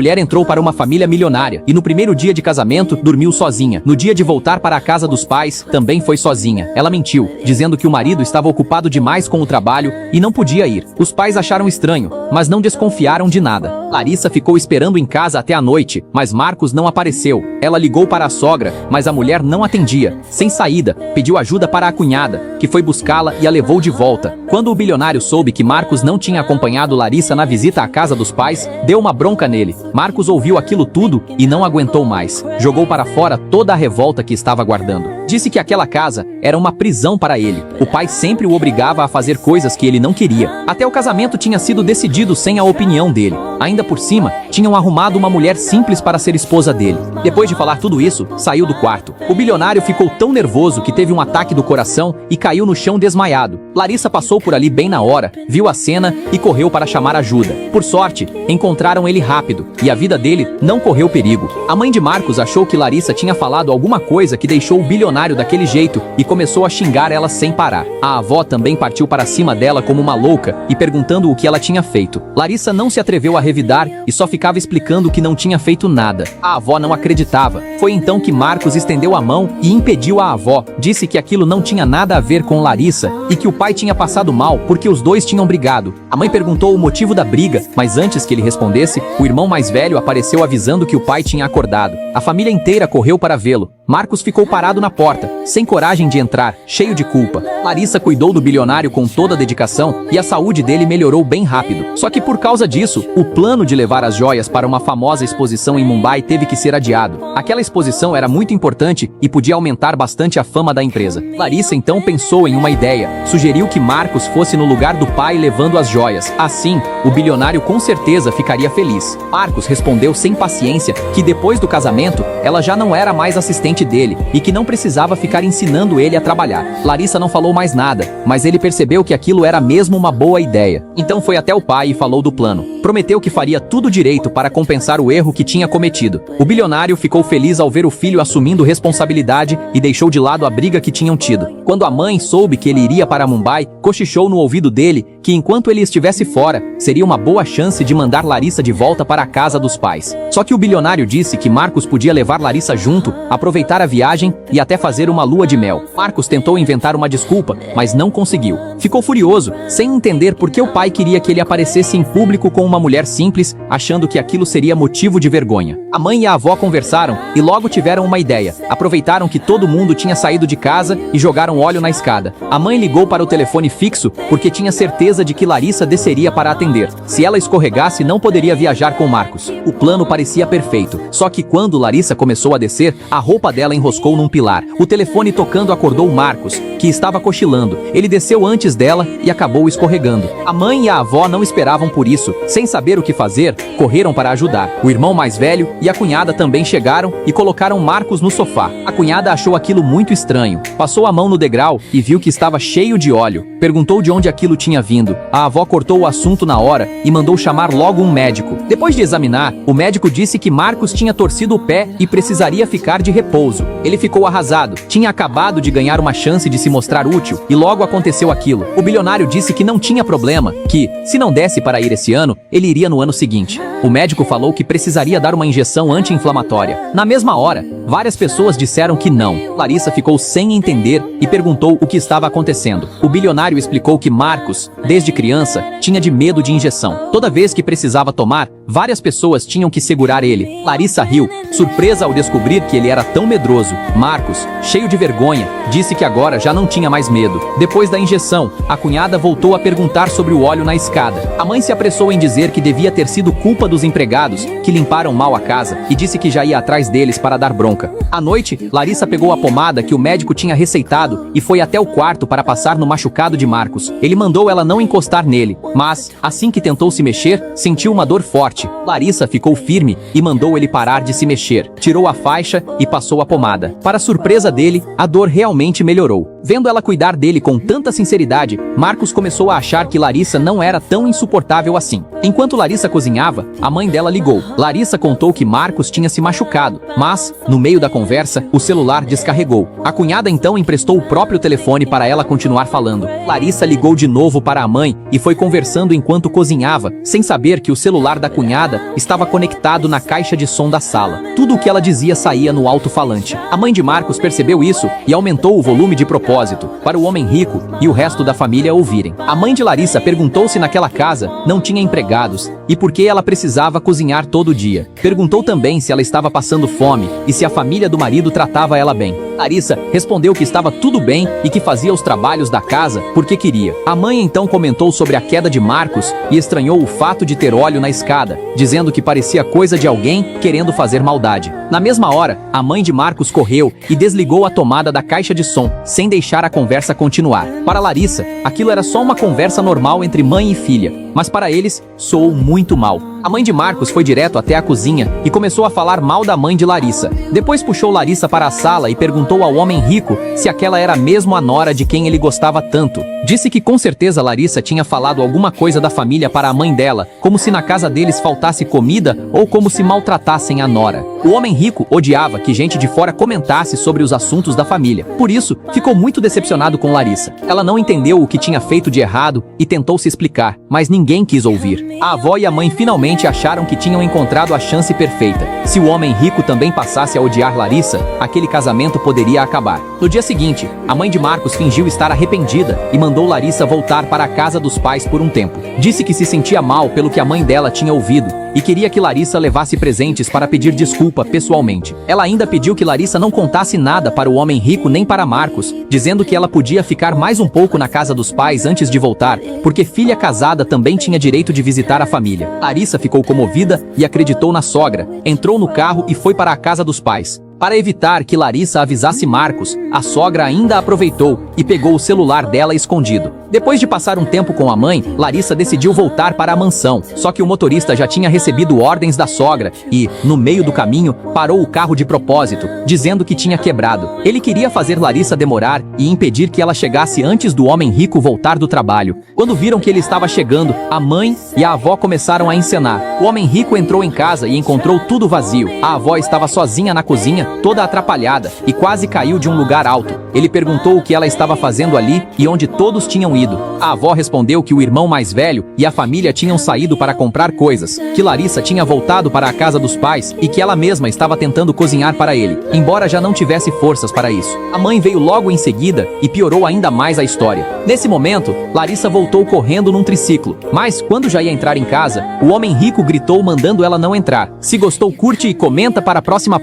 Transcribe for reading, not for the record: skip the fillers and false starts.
mulher entrou para uma família milionária e no primeiro dia de casamento dormiu sozinha. No dia de voltar para a casa dos pais, também foi sozinha. Ela mentiu, dizendo que o marido estava ocupado demais com o trabalho e não podia ir. Os pais acharam estranho, mas não desconfiaram de nada. Larissa ficou esperando em casa até a noite, mas Marcos não apareceu. Ela ligou para a sogra, mas a mulher não atendia. Sem saída, pediu ajuda para a cunhada, que foi buscá-la e a levou de volta. Quando o bilionário soube que Marcos não tinha acompanhado Larissa na visita à casa dos pais, deu uma bronca nele. Marcos ouviu aquilo tudo e não aguentou mais. Jogou para fora toda a revolta que estava guardando. Disse que aquela casa era uma prisão para ele. O pai sempre o obrigava a fazer coisas que ele não queria. Até o casamento tinha sido decidido sem a opinião dele. Ainda por cima, tinham arrumado uma mulher simples para ser esposa dele. Depois de falar tudo isso, saiu do quarto. O bilionário ficou tão nervoso que teve um ataque do coração e caiu no chão desmaiado. Larissa passou por ali bem na hora, viu a cena e correu para chamar ajuda. Por sorte, encontraram ele rápido e a vida dele não correu perigo. A mãe de Marcos achou que Larissa tinha falado alguma coisa que deixou o bilionário daquele jeito e começou a xingar ela sem parar. A avó também partiu para cima dela como uma louca e perguntando o que ela tinha feito. Larissa não se atreveu a revidar e só ficava explicando que não tinha feito nada. A avó não acreditava. Foi então que Marcos estendeu a mão e impediu a avó. Disse que aquilo não tinha nada a ver com Larissa e que o pai tinha passado mal porque os dois tinham brigado. A mãe perguntou o motivo da briga, mas antes que ele respondesse, o irmão mais velho apareceu avisando que o pai tinha acordado. A família inteira correu para vê-lo. Marcos ficou parado na porta, sem coragem de entrar, cheio de culpa. Larissa cuidou do bilionário com toda a dedicação e a saúde dele melhorou bem rápido. Só que por causa disso, o plano de levar as joias para uma famosa exposição em Mumbai teve que ser adiado. Aquela exposição era muito importante e podia aumentar bastante a fama da empresa. Larissa então pensou em uma ideia. Sugeriu que Marcos fosse no lugar do pai levando as joias. Assim, o bilionário com certeza ficaria feliz. Marcos respondeu sem paciência que depois do casamento, ela já não era mais assistente dele e que não precisava ficar ensinando ele a trabalhar. Larissa não falou mais nada, mas ele percebeu que aquilo era mesmo uma boa ideia. Então foi até o pai e falou do plano. Prometeu que faria tudo direito para compensar o erro que tinha cometido. O bilionário ficou feliz ao ver o filho assumindo responsabilidade e deixou de lado a briga que tinham tido. Quando a mãe soube que ele iria para Mumbai, cochichou no ouvido dele que enquanto ele estivesse fora, seria uma boa chance de mandar Larissa de volta para a casa dos pais. Só que o bilionário disse que Marcos podia levar Larissa junto, aproveitar a viagem e até fazer uma lua de mel. Marcos tentou inventar uma desculpa, mas não conseguiu. Ficou furioso, sem entender por que o pai queria que ele aparecesse em público com uma mulher simples, achando que aquilo seria motivo de vergonha. A mãe e a avó conversaram e logo tiveram uma ideia. Aproveitaram que todo mundo tinha saído de casa e jogaram óleo na escada. A mãe ligou para o telefone fixo porque tinha certeza de que Larissa desceria para atender. Se ela escorregasse, não poderia viajar com Marcos. O plano parecia perfeito. Só que quando Larissa começou a descer, a roupa dela enroscou num pilar. O telefone tocando acordou Marcos, que estava cochilando. Ele desceu antes dela e acabou escorregando. A mãe e a avó não esperavam por isso. Sem saber o que fazer, correram para ajudar. O irmão mais velho e a cunhada também chegaram e colocaram Marcos no sofá. A cunhada achou aquilo muito estranho. Passou a mão no degrau e viu que estava cheio de óleo. Perguntou de onde aquilo tinha vindo. A avó cortou o assunto na hora e mandou chamar logo um médico. Depois de examinar, o médico disse que Marcos tinha torcido o pé e precisaria ficar de repouso. Ele ficou arrasado. Tinha acabado de ganhar uma chance de se mostrar útil e logo aconteceu aquilo. O bilionário disse que não tinha problema, que, se não desse para ir esse ano, ele iria no ano seguinte. O médico falou que precisaria dar uma injeção anti-inflamatória. Na mesma hora, várias pessoas disseram que não. Larissa ficou sem entender e perguntou o que estava acontecendo. O bilionário explicou que Marcos, desde criança, tinha de medo de injeção. Toda vez que precisava tomar, várias pessoas tinham que segurar ele. Larissa riu, surpresa ao descobrir que ele era tão medroso. Marcos, cheio de vergonha, disse que agora já não tinha mais medo. Depois da injeção, a cunhada voltou a perguntar sobre o óleo na escada. A mãe se apressou em dizer que devia ter sido culpa dos empregados, que limparam mal a casa, e disse que já ia atrás deles para dar bronca. À noite, Larissa pegou a pomada que o médico tinha receitado e foi até o quarto para passar no machucado de Marcos. Ele mandou ela não encostar nele, mas, assim que tentou se mexer, sentiu uma dor forte. Larissa ficou firme e mandou ele parar de se mexer. Tirou a faixa e passou a pomada. Para surpresa dele, a dor realmente melhorou. Vendo ela cuidar dele com tanta sinceridade, Marcos começou a achar que Larissa não era tão insuportável assim. Enquanto Larissa cozinhava, a mãe dela ligou. Larissa contou que Marcos tinha se machucado, mas, no meio da conversa, o celular descarregou. A cunhada então emprestou o próprio telefone para ela continuar falando. Larissa ligou de novo para a mãe e foi conversando enquanto cozinhava, sem saber que o celular da cunhada estava conectado na caixa de som da sala. Tudo o que ela dizia saía no alto-falante. A mãe de Marcos percebeu isso e aumentou o volume de propósito, para o homem rico e o resto da família ouvirem. A mãe de Larissa perguntou se naquela casa não tinha empregados e por que ela precisava cozinhar todo dia. Perguntou também se ela estava passando fome e se a família do marido tratava ela bem. Larissa respondeu que estava tudo bem e que fazia os trabalhos da casa porque queria. A mãe então comentou sobre a queda de Marcos e estranhou o fato de ter óleo na escada, dizendo que parecia coisa de alguém querendo fazer maldade. Na mesma hora, a mãe de Marcos correu e desligou a tomada da caixa de som, sem deixar a conversa continuar. Para Larissa, aquilo era só uma conversa normal entre mãe e filha, mas para eles, soou muito mal. A mãe de Marcos foi direto até a cozinha e começou a falar mal da mãe de Larissa. Depois puxou Larissa para a sala e perguntou ao homem rico se aquela era mesmo a nora de quem ele gostava tanto. Disse que com certeza Larissa tinha falado alguma coisa da família para a mãe dela, como se na casa deles faltasse comida ou como se maltratassem a nora. O homem rico odiava que gente de fora comentasse sobre os assuntos da família. Por isso, ficou muito decepcionado com Larissa. Ela não entendeu o que tinha feito de errado e tentou se explicar, mas ninguém quis ouvir. A avó e a mãe finalmente acharam que tinham encontrado a chance perfeita. Se o homem rico também passasse a odiar Larissa, aquele casamento poderia acabar. No dia seguinte, a mãe de Marcos fingiu estar arrependida e mandou Larissa voltar para a casa dos pais por um tempo. Disse que se sentia mal pelo que a mãe dela tinha ouvido e queria que Larissa levasse presentes para pedir desculpa pessoalmente. Ela ainda pediu que Larissa não contasse nada para o homem rico nem para Marcos, dizendo que ela podia ficar mais um pouco na casa dos pais antes de voltar, porque filha casada também tinha direito de visitar a família. Larissa ficou comovida e acreditou na sogra, entrou no carro e foi para a casa dos pais. Para evitar que Larissa avisasse Marcos, a sogra ainda aproveitou e pegou o celular dela escondido. Depois de passar um tempo com a mãe, Larissa decidiu voltar para a mansão, só que o motorista já tinha recebido ordens da sogra e, no meio do caminho, parou o carro de propósito, dizendo que tinha quebrado. Ele queria fazer Larissa demorar e impedir que ela chegasse antes do homem rico voltar do trabalho. Quando viram que ele estava chegando, a mãe e a avó começaram a encenar. O homem rico entrou em casa e encontrou tudo vazio. A avó estava sozinha na cozinha, toda atrapalhada, e quase caiu de um lugar alto. Ele perguntou o que ela estava fazendo ali e onde todos tinham ido. A avó respondeu que o irmão mais velho e a família tinham saído para comprar coisas, que Larissa tinha voltado para a casa dos pais e que ela mesma estava tentando cozinhar para ele, embora já não tivesse forças para isso. A mãe veio logo em seguida e piorou ainda mais a história. Nesse momento, Larissa voltou correndo num triciclo, mas quando já ia entrar em casa, o homem rico gritou mandando ela não entrar. Se gostou, curte e comenta para a próxima